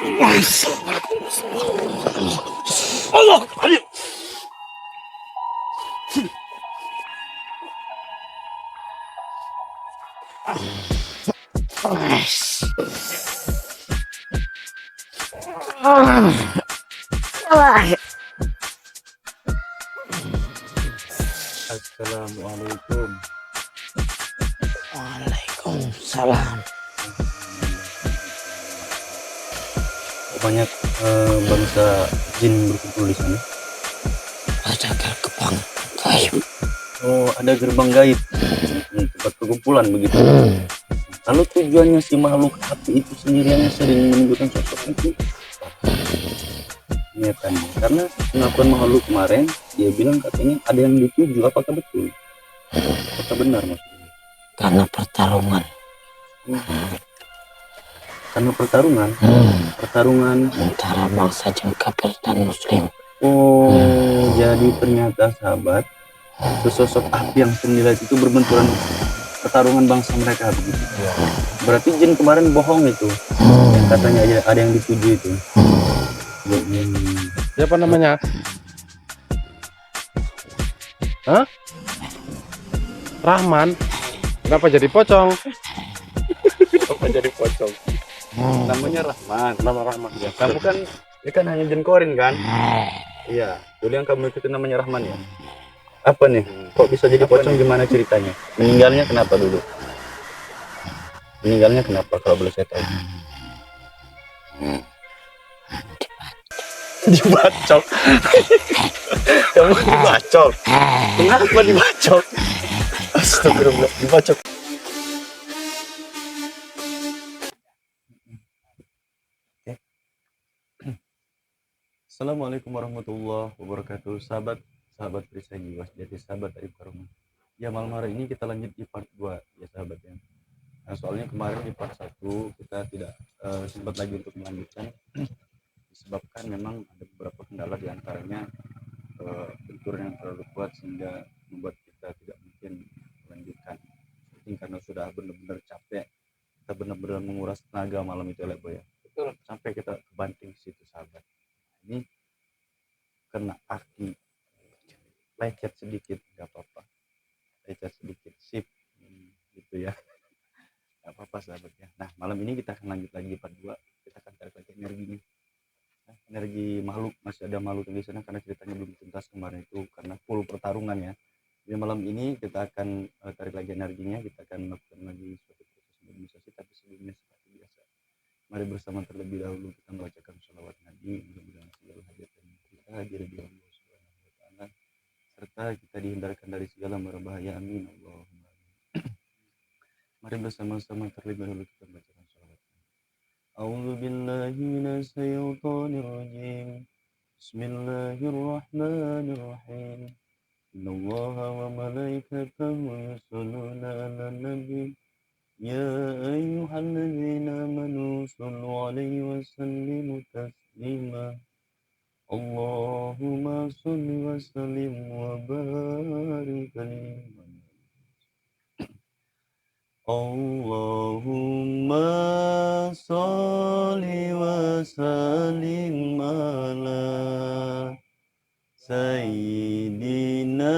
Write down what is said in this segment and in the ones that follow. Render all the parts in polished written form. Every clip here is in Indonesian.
Allah, alim. Assalamualaikum. Waalaikumsalam. Banyak bangsa jin berkumpul di sana. Ada gerbang gaib. Oh, ada gerbang gaib, tempat perkumpulan begitu. Lalu tujuannya si makhluk api itu sendiri yang sering menunjukkan sosok itu nyatanya, karena pengakuan makhluk kemarin dia bilang katanya ada yang dituju. Apakah betul? Apakah benar maksudnya? Karena pertarungan. Karena pertarungan Antara bangsa jin kafir dan muslim. Oh, jadi ternyata sahabat, sesosok api yang senilai itu berbenturan pertarungan bangsa mereka begitu. Berarti jin kemarin bohong itu, yang katanya ada yang dituju itu. Siapa namanya? Hah? Rahman? Kenapa jadi pocong? Kenapa jadi pocong? Namanya Rahman. Nama Rahman ya. Kamu kan, dia kan hanya jin korin kan? Iya. Dulu yang kamu ikutin namanya Rahman ya. Apa nih? Kok bisa jadi pocong? Gimana ceritanya? Meninggalnya kenapa dulu? Meninggalnya kenapa kalau boleh saya tahu? Dibacok. Kamu dibacok. Kenapa dibacok? Astagfirullah, dibacok. Assalamualaikum warahmatullahi wabarakatuh. Sahabat perisai jiwa sejati, sahabat dari Karuna. Ya, malam hari ini kita lanjut di part 2 ya sahabat ya. Nah, soalnya kemarin di part 1 kita tidak sempat lagi untuk melanjutkan disebabkan memang ada beberapa kendala, di antaranya bentur yang terlalu kuat sehingga membuat kita tidak mungkin melanjutkan. Mungkin karena sudah benar-benar capek, kita benar-benar menguras tenaga malam itu ya Boy ya. Betul. Sampai kita kebanting situ sahabat. Ini kena aki, lecet sedikit nggak apa-apa, lecet sedikit sip gitu ya, nggak apa-apa sahabat ya. Nah, malam ini kita akan lanjut lagi part 2. Kita akan tarik lagi energinya, energi makhluk. Masih ada makhluk di sana karena ceritanya belum tuntas kemarin itu karena full pertarungan ya. Jadi malam ini kita akan tarik lagi energinya, kita akan melakukan lagi suatu proses mobilisasi. Tapi sebelumnya seperti biasa, mari bersama terlebih dahulu kita membacakan sholawat Nabi, mudah-mudahan segala hajat kita hadir di Allah Subhanahu wa taala, serta kita dihindarkan dari segala mara bahaya. Amin Allahumma. Mari bersama-sama terlebih dahulu kita membacakan sholawat. A'udzu billahi minasy syaithanir rajim. Bismillahirrahmanirrahim. Innallaha wa malaikatahu yusholluna 'alan nabi. Ya ayyuhalladzina amanu shallu 'alaihi wa sallimu taslima. Allahumma shalli wa sallim wa barik alaihi. Allahumma shalli wa sallim ala sayyidina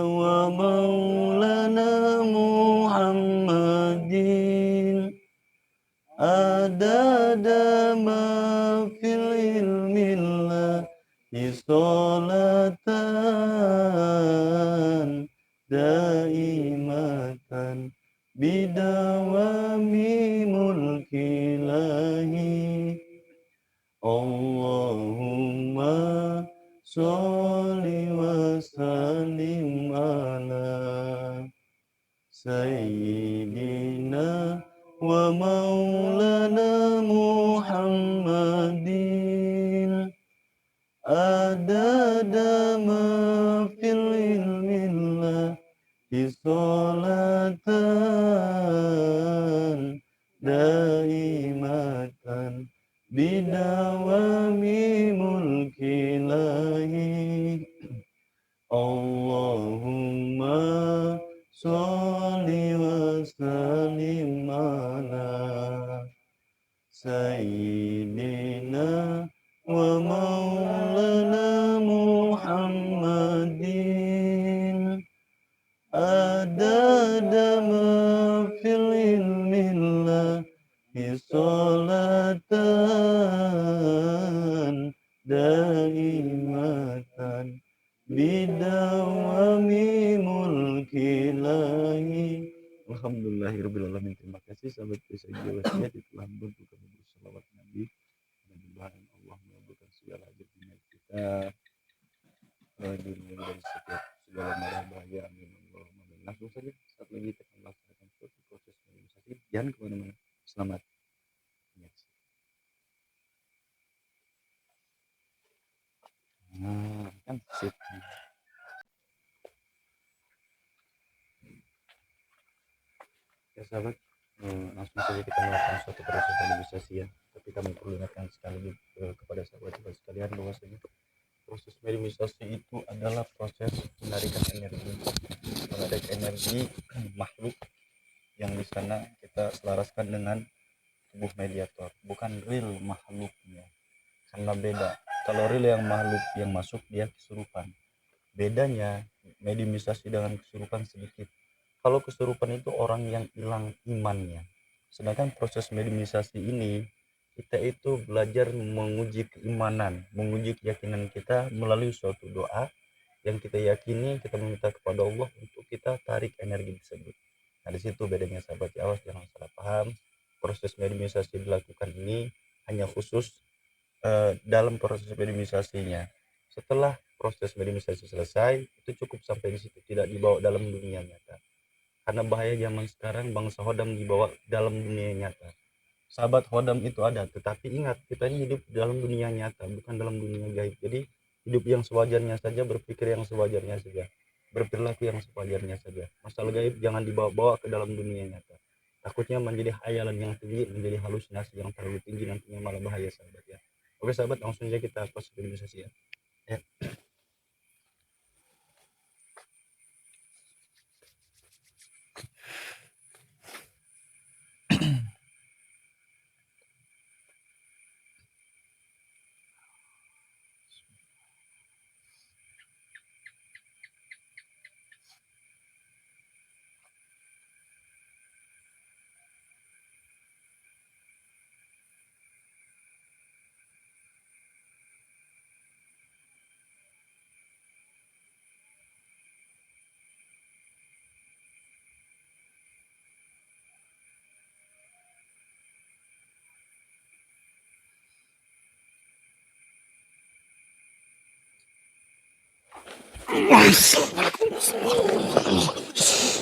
wa maulana Muhammadin adada ma fil ilmillah sholatan daimatan bidawami mulkilahi. Allahumma sholli wa sallim ala sayyidina wa maulana Muhammadin adada ma fil ilmillah sholatan daimatan bidawami mulkilahi. Allahumma sholli wa sallim ala sayyidina ومولانا محمد عدد ما في العلم الله صلاة دائمة بدوام ملك ilahi. Alhamdulillahirrahmanirrahim. Terima kasih sahabat Kisah Wasiat yang telah membantu kami berselawat Nabi. Mudah-mudahan Allah mengabulkan segala hajat kita di dunia dan setiap segala marah bahaya. Amin. Allahumma amin. Langsung saja saat lagi kita akan melaksanakan suatu proses organisasi. Jangan kemana-mana. Selamat menyaksikan. Nah, kan sip. Ya sahabat, langsung saja kita melakukan suatu proses organisasi ya. Tapi kami perlu ingatkan sekali kepada sahabat-sahabat sekalian bahwasanya proses mediumisasi itu adalah proses menarikan energi makhluk yang di sana kita selaraskan dengan tubuh mediator, bukan real makhluknya. Karena beda. Kalau real yang makhluk yang masuk dia kesurupan. Bedanya mediumisasi dengan kesurupan sedikit. Kalau kesurupan itu orang yang hilang imannya. Sedangkan proses mediumisasi ini kita itu belajar menguji keimanan, menguji keyakinan kita melalui suatu doa yang kita yakini, kita meminta kepada Allah untuk kita tarik energi tersebut. Nah di situ bedanya sahabat, awas jangan salah paham. Proses mediumisasi dilakukan ini hanya khusus dalam proses mediumisasinya. Setelah proses mediumisasi selesai, itu cukup sampai di situ, tidak dibawa dalam dunia nyata. Karena bahaya zaman sekarang bangsa hodam dibawa dalam dunia nyata. Sahabat hodam itu ada, tetapi ingat kita ini hidup dalam dunia nyata, bukan dalam dunia gaib. Jadi hidup yang sewajarnya saja, berpikir yang sewajarnya saja, berperilaku yang sewajarnya saja. Masalah gaib jangan dibawa-bawa ke dalam dunia nyata. Takutnya menjadi hayalan yang tinggi, menjadi halusinasi yang terlalu tinggi, nantinya malah bahaya sahabat ya. Oke sahabat, langsung saja kita proses organisasi ya.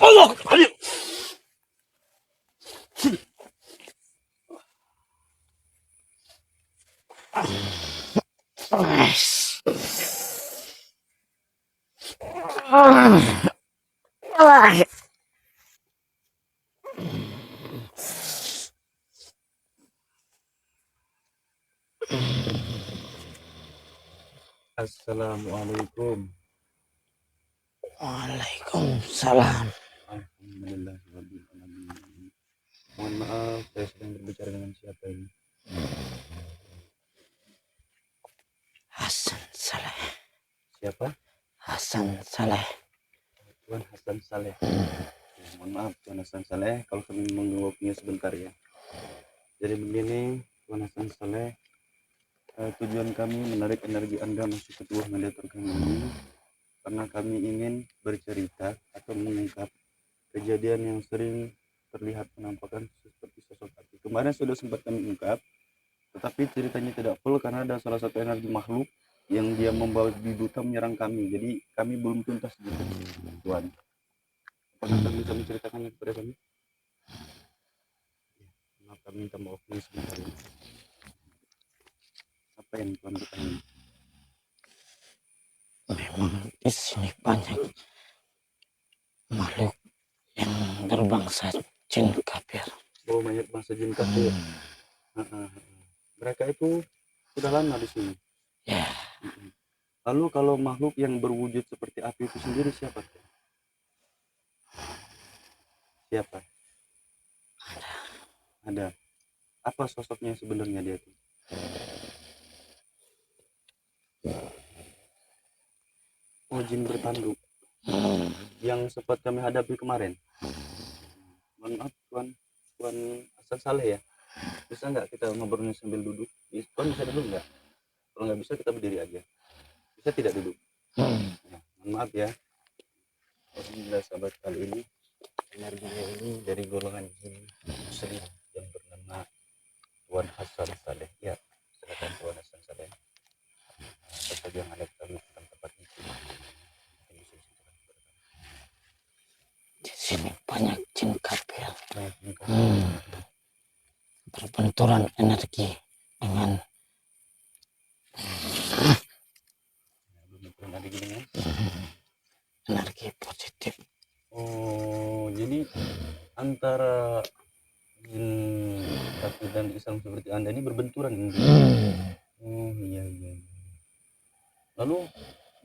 Allah, ayo. Assalamualaikum. Waalaikumsalam. Alhamdulillah. Mohon maaf, saya sedang berbicara dengan siapa ini? Hasan Saleh. Siapa? Hasan Saleh. Tuan Hasan Saleh. Mohon maaf Tuan Hasan Saleh kalau kami mengganggunya sebentar ya. Jadi begini Tuan Hasan Saleh, tujuan kami menarik energi Anda masuk ke tubuh mediator kami ini karena kami ingin bercerita atau mengungkap kejadian yang sering terlihat penampakan seperti sosok api. Kemarin sudah sempat kami ungkap, tetapi ceritanya tidak full karena ada salah satu energi makhluk yang dia membawa biduta menyerang kami. Jadi kami belum tuntas gitu, Tuan. Apakah Tuan bisa menceritakannya kepada kami? Maaf, kami minta maaf nih sebentar ya. Apa yang Tuan ketahui? Memang di sini banyak makhluk yang berbangsa jin kafir. Oh, banyak bangsa jin kafir. Mereka itu sudah lama di sini. Ya, Lalu kalau makhluk yang berwujud seperti api itu sendiri siapa? Siapa? Ada. Apa sosoknya sebenarnya dia itu? jin bertanduk yang sempat kami hadapi kemarin. Mohon maaf Tuan Hasan Saleh ya, bisa nggak kita ngobrolnya sambil duduk? Tuan bisa duduk nggak? Kalau nggak bisa kita berdiri aja. Bisa tidak duduk? Ya, mohon maaf ya. Alhamdulillah sahabat, kali ini energinya ini dari golongan jin muslim yang bernama Tuan Hasan Saleh. Ya, silakan Tuan Hasan Saleh. Apa saja yang Anda ketahui tentang tempat ini? Mungkin bisa diceritakan kepada kami. Di sini banyak jin kafir Banyak jin kafir. berbenturan energi dengan Belum ada gini ya. energi positif. Oh, jadi antara jin kafir dan Islam seperti Anda ini berbenturan ini. Oh iya. Lalu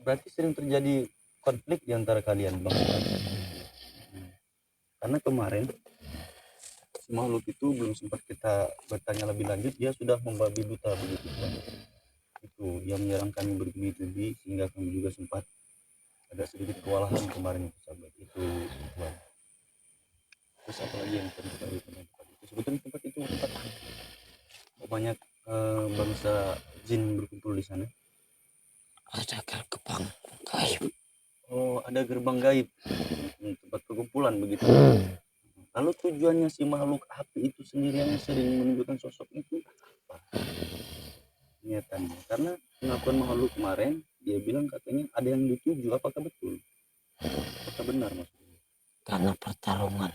berarti sering terjadi konflik di antara kalian, Bang? Karena kemarin si makhluk itu belum sempat kita bertanya lebih lanjut, dia sudah membabi buta begitu, Bang. Itu dia menyerang kami bertubi-tubi sehingga kami juga sempat ada sedikit kewalahan kemarin itu, sahabat. Itu Bang. Terus apa lagi yang perlu kita tahu tentang tempat itu? Sebetulnya tempat itu tempat banyak bangsa jin berkumpul di sana. Ada gerbang gaib. Oh, ada gerbang gaib, tempat perkumpulan begitu. Lalu tujuannya si makhluk api itu sendiri yang sering menunjukkan sosok itu apa niatannya? Karena pengakuan makhluk kemarin dia bilang katanya ada yang dituju. Apakah betul? Apakah benar maksudnya? Karena pertarungan.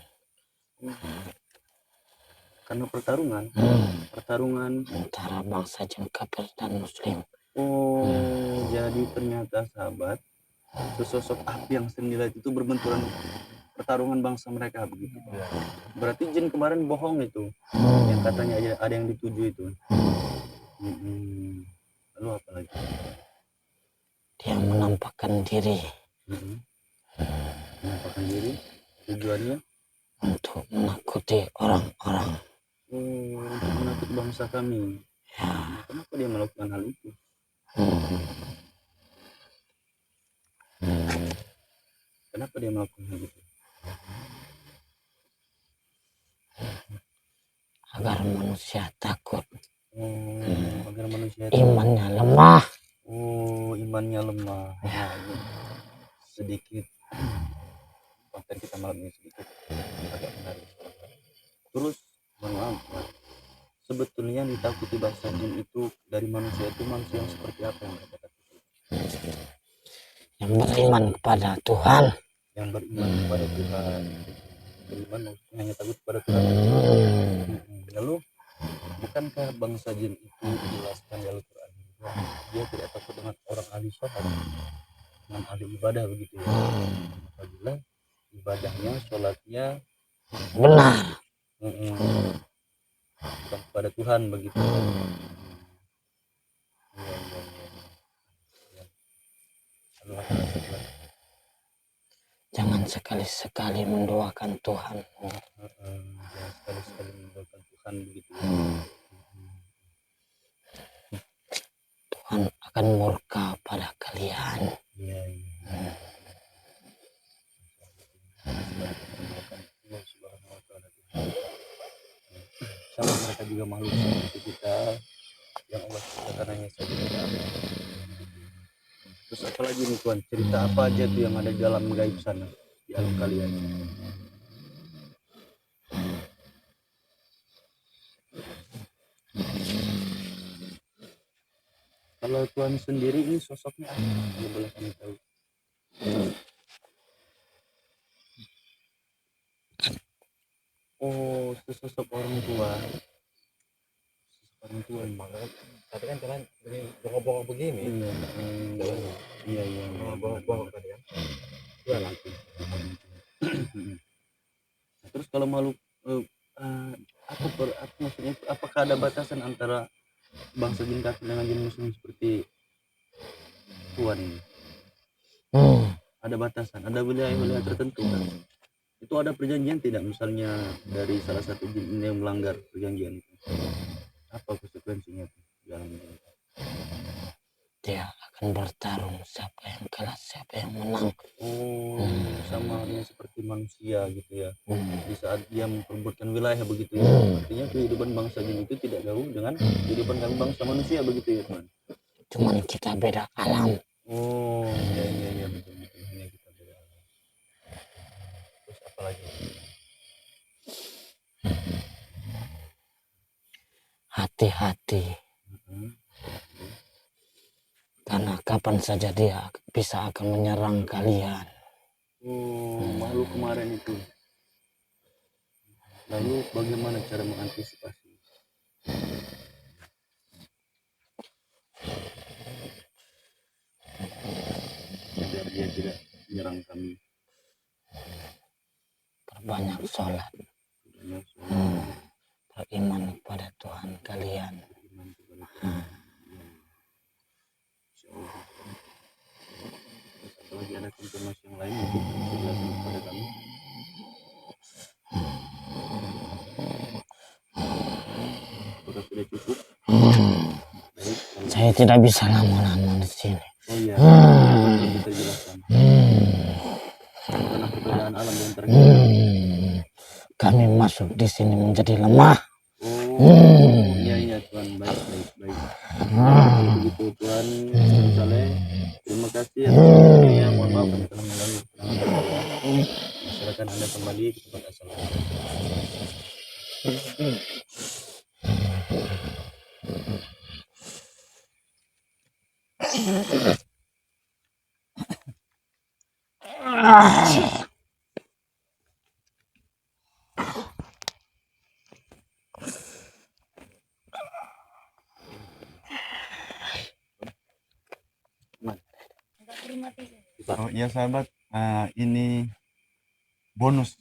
Karena pertarungan Antara bangsa jin kafir dan muslim. Oh, jadi ternyata sahabat, sesosok api yang sering dilihat itu berbenturan pertarungan bangsa mereka begitu. Berarti jin kemarin bohong itu, yang katanya ada yang dituju itu. Lalu apa lagi? Dia menampakkan diri Menampakkan diri, tujuannya untuk menakuti orang-orang. untuk menakut bangsa kami. Ya. Kenapa dia melakukan hal itu? Kenapa dia melakukan hal itu? Agar manusia takut. Agar manusia imannya lemah. Imannya lemah. Nah, ini sedikit konten kita malam ini sedikit agak menarik. Terus, mohon maaf, sebetulnya yang ditakuti bangsa jin itu dari manusia itu manusia yang seperti apa yang mereka takuti? Yang beriman kepada Tuhan. Yang beriman kepada Tuhan. Beriman maksudnya hanya takut kepada Tuhan. Lalu, bukankah bangsa jin itu dijelaskan dalam Al-Quran? Dia tidak takut dengan orang ahli sholat, dengan ahli ibadah begitu ya. Apabila ibadahnya, sholatnya Benar. bukan kepada Tuhan begitu. Lalu apa lagi? Jangan sekali-sekali mendoakan Tuhan. Jangan sekali-sekali mendoakan Tuhan begitu. Tuhan akan murka pada kalian. Iya. Sama mereka juga makhluk seperti kita yang Allah ciptakan hanya saja kita. Terus apa lagi nih Tuan? Cerita apa aja tuh yang ada di dalam gaib sana di alam kalian? Kalau Tuan sendiri ini sosoknya apa? Yang boleh kami tahu? Oh, sesosok orang tua. Orang tua ini. Tapi kan jalan bongkok-bongkok begini. Iya. Bongkok tadi kan. Iya nanti. Terus kalau makhluk apa maksudnya? Apakah ada batasan antara bangsa jin kafir dengan jin muslim seperti Tuan ini? Ada batasan, ada wilayah-wilayah tertentu kan? Itu ada perjanjian tidak, misalnya dari salah satu jin ini yang melanggar perjanjian itu? Apa konsekuensinya dalam ini? Dia akan bertarung siapa yang kalah, siapa yang menang. Sama halnya seperti manusia gitu ya. Di saat dia memperebutkan wilayah begitu ya. Artinya kehidupan bangsa jin itu tidak jauh dengan kehidupan kami bangsa manusia begitu ya teman. Cuman kita beda alam. Iya betul hanya kita beda alam. Terus apa lagi? Hati-hati, karena kapan saja dia bisa akan menyerang kalian. Makhluk kemarin itu. Lalu bagaimana cara mengantisipasi? Agar dia tidak menyerang kami. Perbanyak sholat, beriman kepada Tuhan kalian. Apalagi ada informasi yang lain mungkin bisa dijelaskan kepada kami. Apakah sudah cukup? Baik, Saya tidak bisa lama-lama di sini. iya, bisa jelaskan. Karena perbedaan alam di antara Kami masuk di sini menjadi lemah. Iya Tuhan, baik. Kalau begitu Tuhan Saleh, terima kasih atas waktunya. Mohon maaf kami telah mengganggu ketenangan. Silakan Anda kembali ke tempat asal. Oh iya sahabat, ini bonus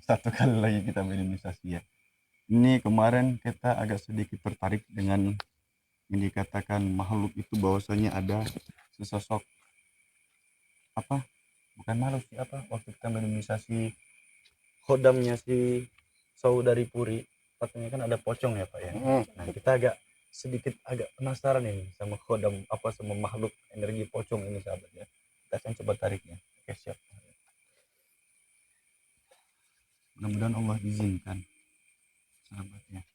satu kali lagi kita berimunisasi ya. Ini kemarin kita agak sedikit tertarik dengan yang dikatakan makhluk itu, bahwasanya ada sesosok bukan makhluk sih, waktu kita berimunisasi khodamnya si saudari Puri, katanya kan ada pocong ya Pak ya. Nah kita agak penasaran ini sama khodam sama makhluk energi pocong ini sahabat ya. Kita akan coba tariknya. Oke, siap. Mudah-mudahan Allah izinkan sahabatnya.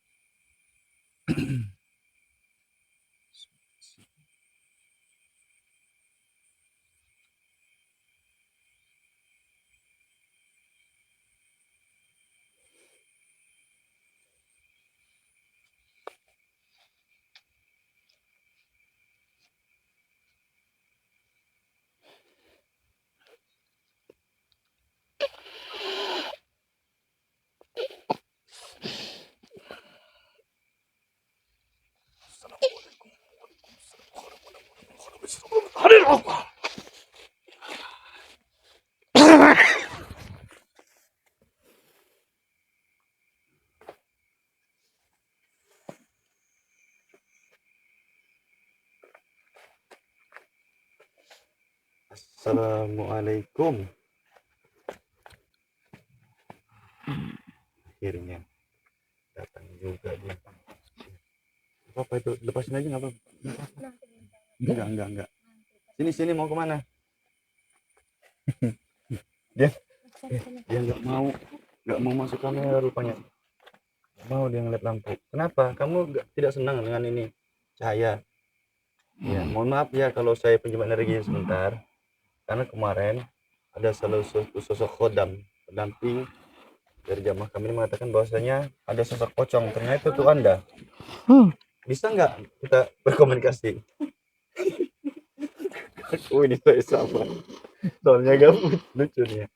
Assalamualaikum. Akhirnya datang juga dia. Apa itu? Lepasin aja nggak apa-apa. Enggak. Sini mau kemana? dia nggak mau masuk kamera rupanya. Nggak mau dia ngeliat lampu. Kenapa? Kamu tidak senang dengan ini cahaya? Ya, mohon maaf ya kalau saya pinjam energi sebentar. Karena kemarin ada salah satu sosok khodam pendamping dari jamaah kami mengatakan bahwasanya ada sosok pocong. Ternyata itu Anda. Bisa nggak kita berkomunikasi? Ini saya sama. Soalnya gabut, lucu nih.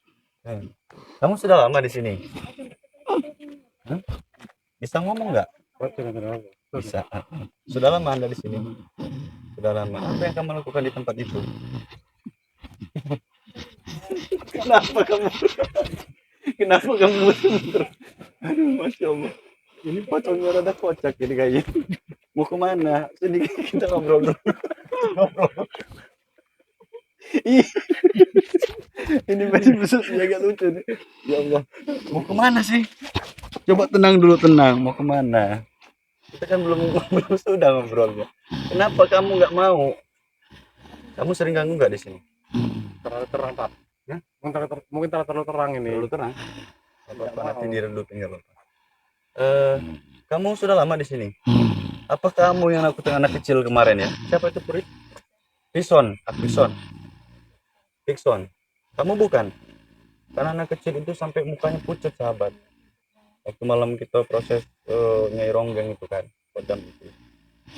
Kamu sudah lama di sini? Bisa ngomong nggak? Bisa. Sudah lama Anda di sini? Sudah lama. Apa yang kamu lakukan di tempat itu? Kenapa kamu muter-muter? Aduh, Masya Allah. Ini pocongnya rada kocak jadi kayaknya. Mau kemana? Sedikit kita ngobrol. Ini masih agak lucu nih. Ya Allah. Mau kemana sih? Coba tenang dulu, tenang. Mau kemana? Kita kan belum sudah ngobrolnya. Kenapa kamu nggak mau? Kamu sering ganggu nggak di sini? Terlalu terang, Pak. Ya? Mungkin terlalu terang ini. Terlalu terang. Nggak Apa nanti mau. diredupin nggak apa-apa. Kamu sudah lama di sini? Apa kamu yang nakutin anak kecil kemarin ya? Siapa itu Puri? Pison, Pison. Pison. Kamu bukan? Karena anak kecil itu sampai mukanya pucat, sahabat. Waktu malam kita proses Nyai Ronggeng itu kan, kodam itu.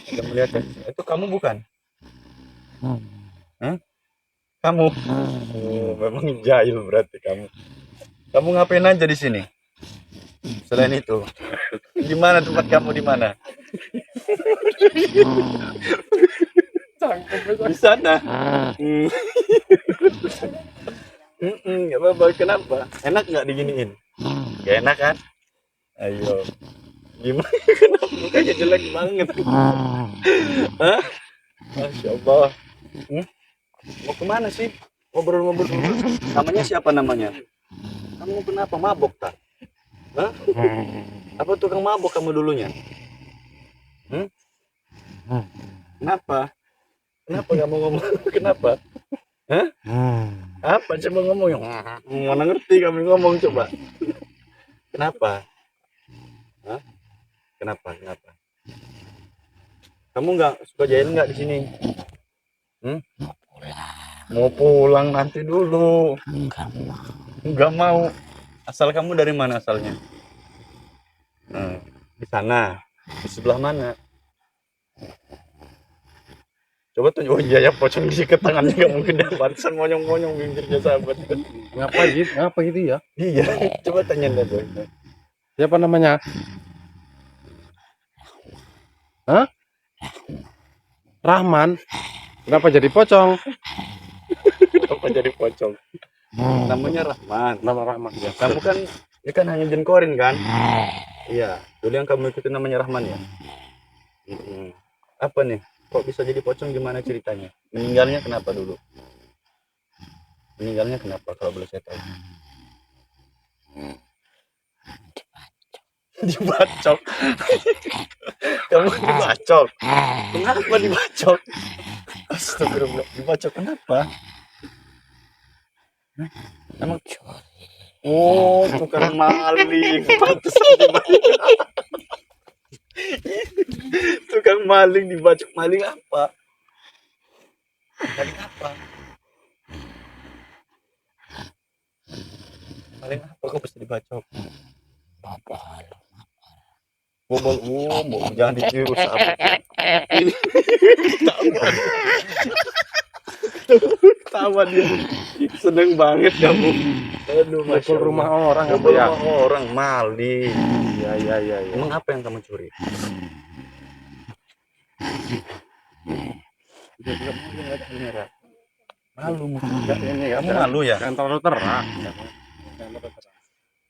Kita melihat kan, itu kamu bukan? Hah? Kamu? Oh, memang jahil berarti kamu. Kamu ngapain aja di sini? Selain itu, di mana tempat kamu di mana? Di sana. Nggak apa-apa. Kenapa? Enak nggak diginiin? Gak enak kan? Ayo. Gimana? Kenapa mukanya jelek banget? Hah? Masya Allah. Mau kemana sih? Ngobrol-ngobrol. Namanya siapa namanya? Kamu kenapa mabok tak? Hah? Apa tukang mabok kamu dulunya? Kenapa? Kenapa kamu ngomong? Kenapa? Hah? Apa coba ngomong yang mana ngerti kami ngomong coba. Kenapa? Hah? Kenapa? Kenapa? Kamu nggak suka jalan nggak di sini? Mau pulang nanti dulu. Nggak mau. Asal kamu dari mana asalnya? Di sana. Di sebelah mana? Coba tunjuk. Oh iya ya, pocong disikat tangannya nggak mungkin dapat. Monyong-monyong bibirnya sahabat. Ngapa gitu ya? Iya, coba tanya dia tuh. Siapa namanya? Hah? Rahman. Kenapa jadi pocong? Kenapa jadi pocong? Namanya Rahman. Nama Rahman ya. Kamu kan, ini kan hanya jengkorin kan? Iya. Dulu yang kamu ikutin namanya Rahman ya. Apa nih? Kok bisa jadi pocong? Gimana ceritanya? Meninggalnya kenapa dulu? Meninggalnya kenapa? Kalau boleh saya tahu. Dibacok. Kamu dibacok. Kenapa dibacok? Astagfirullah. Dibacok kenapa? Emang oh, tukang maling. Pantesan dibacok. Tukang maling dibacok. Maling apa? Maling apa? Maling apa kok bisa dibacok? Bobol, jangan ditiru sahabat. Tawa dia. Seneng banget kamu. Aduh, Masuk rumah orang apa Bobol ya? rumah orang maling. Iya. Emang apa yang kamu curi? Malu mungkin ini. Kamu malu ya? Kan terlalu terang.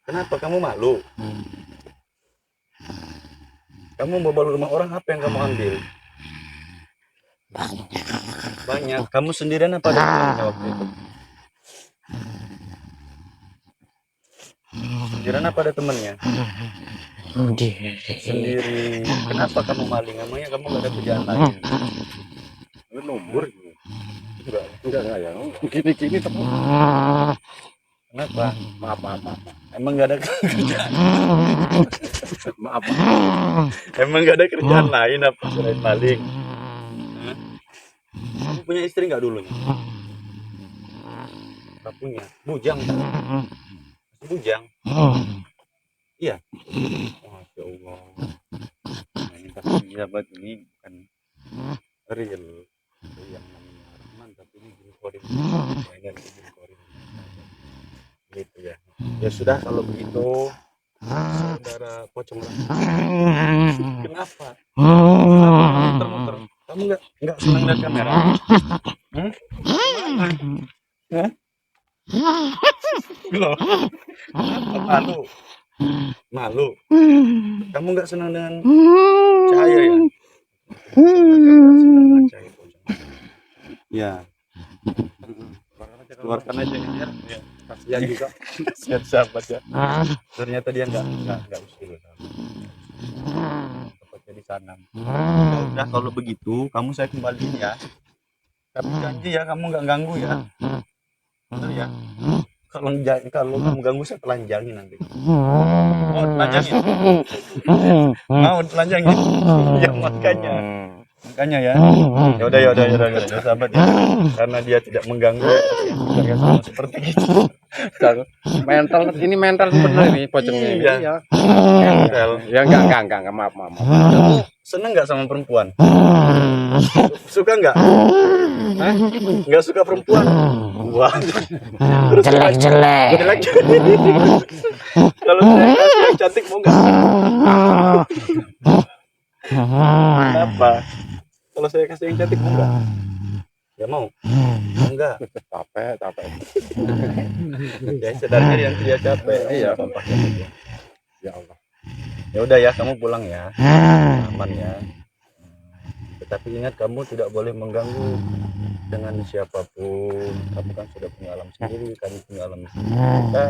Kenapa kamu malu? Kamu bobol rumah orang, apa yang kamu ambil? Banyak. Kamu sendirian apa ada temannya waktu itu? Sendirian apa ada temannya? Sendiri. Kenapa kamu maling? Emangnya kamu gak ada kerjaan lain? Lu nombor gitu. Enggak ya. Gini terus. Kenapa? Maaf. Emang gak ada kerjaan? Maaf. Emang gak ada kerjaan lain apa selain maling? Kamu punya istri nggak dulunya? Gak punya. Bujang kan? Masih bujang. Iya. Masya Allah. Ini tapi sahabat ini bukan real. Yang namanya Rahman, tapi ini jengkorin. Ini jengkorin. Gitu ya. Ya sudah kalau begitu, saudara pocong Rahman. Kenapa? Muter-muter. Kamu nggak senang lihat kamera? Hah? Loh, kenapa malu? Kamu nggak senang dengan cahaya ya? Ya. Keluarkan aja ya. Kasihan juga. Kasihan sahabat ya. Ternyata dia nggak usil. Tepatnya di sana. Ya udah kalau begitu kamu saya kembaliin ya. Tapi janji ya kamu nggak ganggu ya. Bener ya? Kalau kamu ganggu saya telanjangi nanti. Mau telanjangin? Mau telanjangin? Ya makanya. Makanya ya. Ya sahabat ya. Karena dia tidak mengganggu, kasihan juga ya sama seperti itu. Mental ini mental sebenarnya ini pocongnya ini. Iya. Iya. Mental. Ya enggak, maaf. Kamu seneng nggak sama perempuan? Suka nggak? Hah? Nggak suka perempuan? Wah. Terus Jelek-jelek. jelek. Kalau saya kasih yang cantik mau nggak? Kenapa? Kalau saya kasih yang cantik mau nggak? Ya mau. Mau nggak? Capek. Ya sadarnya yang dia capek. Iya. Tampaknya gitu. Ya Allah. Ya udah ya, kamu pulang ya. Aman ya. Tetapi ingat, kamu tidak boleh mengganggu dengan siapapun. Kamu kan sudah punya alam sendiri, kami punya alam sendiri. Kita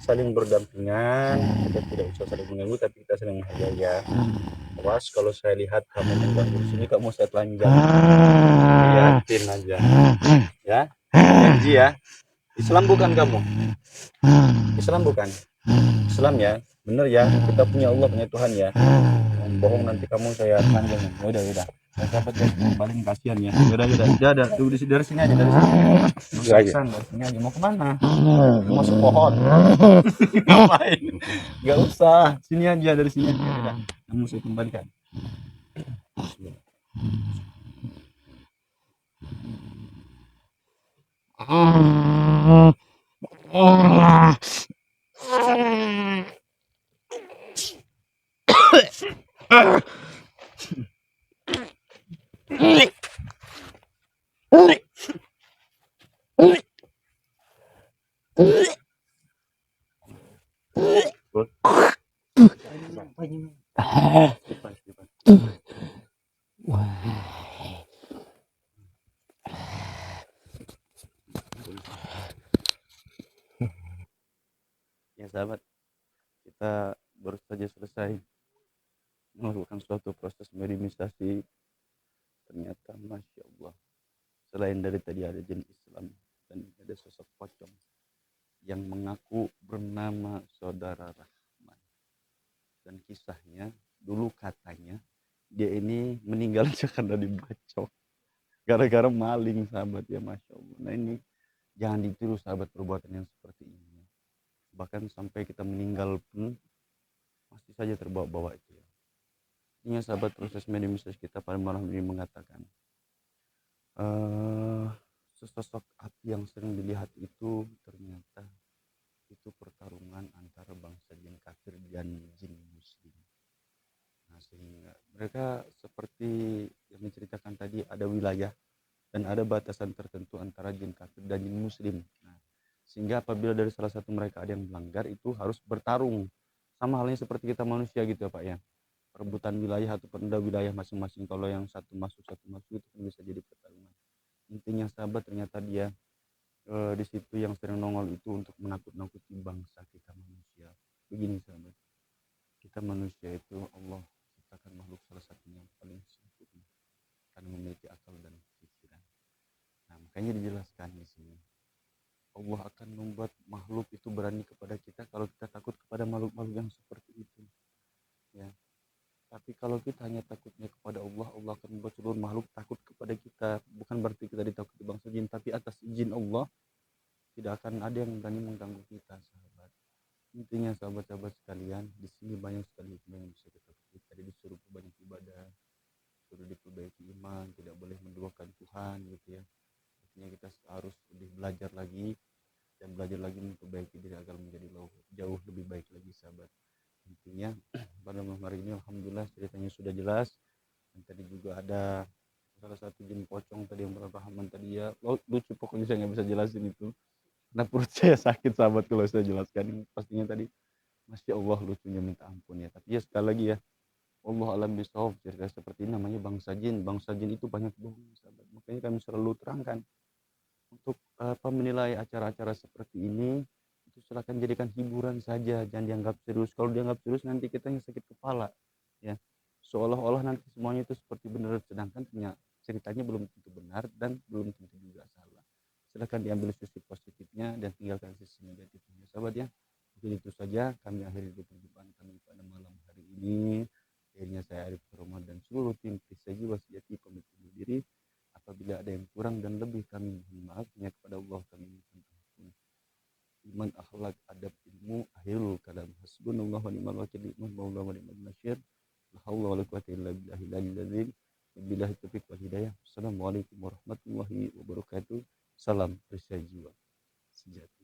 saling berdampingan, kita tidak usah saling mengganggu, tapi kita saling menghargai ya. Awas kalau saya lihat kamu mengganggu di sini, kamu saya telanjang. Lihatin aja. Ya, janji ya. Islam bukan kamu? Islam bukan? Islam ya, bener ya. Kita punya Allah, punya Tuhan ya. Bohong nanti kamu saya telanjang. Ya udah. Saya dapat ya, paling kasihan ya. Udah, tunggu dari sini aja, dari sini. Lagi. Dari sini aja. Mau kemana? Mau masuk pohon? Ngapain? Gak usah. Sini aja, dari sini aja. Udah. Kamu saya kembalikan. Ya sahabat, kita baru saja selesai melakukan suatu proses mediumisasi. Ternyata Masya Allah, selain dari tadi ada jin Islam dan ada sosok pocong yang mengaku bernama Saudara Rahman. Dan kisahnya, dulu katanya dia ini meninggal karena dibacok gara-gara maling, sahabat ya. Masya Allah. Nah ini jangan ditiru sahabat, perbuatan yang seperti ini. Bahkan sampai kita meninggal pun masih saja terbawa-bawa itu ya. Ini sahabat, proses mediumisasi kita pada malam ini mengatakan sesosok api yang sering dilihat itu ternyata itu pertarungan antara bangsa jin kafir dan jin muslim. Nah, sehingga mereka seperti yang menceritakan tadi, ada wilayah dan ada batasan tertentu antara jin kafir dan jin muslim. Nah, sehingga apabila dari salah satu mereka ada yang melanggar, itu harus bertarung. Sama halnya seperti kita manusia gitu ya Pak ya. Perebutan wilayah atau penda wilayah masing-masing. Kalau yang satu masuk itu kan bisa jadi pertarungan. Intinya sahabat, ternyata dia di situ yang sering nongol itu untuk menakut-nakuti bangsa kita manusia. Begini sahabat, kita manusia itu Allah ciptakan makhluk salah satunya yang paling sempurna karena memiliki akal dan pikiran. Nah, makanya dijelaskan di sini, Allah akan membuat makhluk itu berani kepada kita kalau kita takut kepada makhluk-makhluk yang seperti itu ya. Tapi kalau kita hanya takutnya kepada Allah, Allah akan membuat seluruh makhluk takut kepada kita. Bukan berarti kita ditakuti bangsa jin, tapi atas izin Allah tidak akan ada yang berani mengganggu kita sahabat. Intinya sahabat-sahabat sekalian, di sini banyak sekali hikmah yang bisa kita petik. Tadi disuruh banyak ibadah, suruh diperbaiki iman, tidak boleh menduakan Tuhan gitu ya. Artinya kita harus lebih belajar lagi dan belajar lagi memperbaiki diri agar menjadi jauh lebih baik lagi sahabat. Intinya pada malam hari ini alhamdulillah ceritanya sudah jelas. Dan tadi juga ada salah satu jin pocong tadi yang berpahaman tadi ya, lucu, pokoknya saya nggak bisa jelasin itu. Nah, perut saya sakit sahabat kalau saya jelaskan. Pastinya tadi Masya Allah lucunya minta ampun ya. Tapi ya sekali lagi ya, Allah alam bisawab, cerita seperti ini namanya bangsa jin. Bangsa jin itu banyak bohong sahabat. Makanya kami selalu terangkan untuk menilai acara-acara seperti ini itu silakan jadikan hiburan saja, jangan dianggap serius. Kalau dianggap serius nanti kita yang sakit kepala ya, seolah-olah nanti semuanya itu seperti benar, sedangkan ceritanya belum tentu benar dan belum tentu juga salah. Silakan diambil sisi positifnya. positifnya dan tinggalkan sisi negatifnya sahabat ya. Mungkin itu saja kami akhiri perjumpaan kami pada malam hari ini. Akhirnya saya Arif Ramadan dan seluruh tim Prisca Jiwa Sejati pamit undur diri. Apabila ada yang kurang dan lebih kami mohon maaf. Hanya kepada Allah kami mohon ampun. Iman, akhlak, adab, ilmu, akhirul kalam. Hasbunallah wa ni'mal wakil, ni'mal maula wa ni'mal nasyir. La haula wa la quwwata illa billahil aliyyil azim. Wabillahi taufiq wal hidayah. Assalamualaikum warahmatullahi wabarakatuh. Salam Prisca Jiwa Sejati.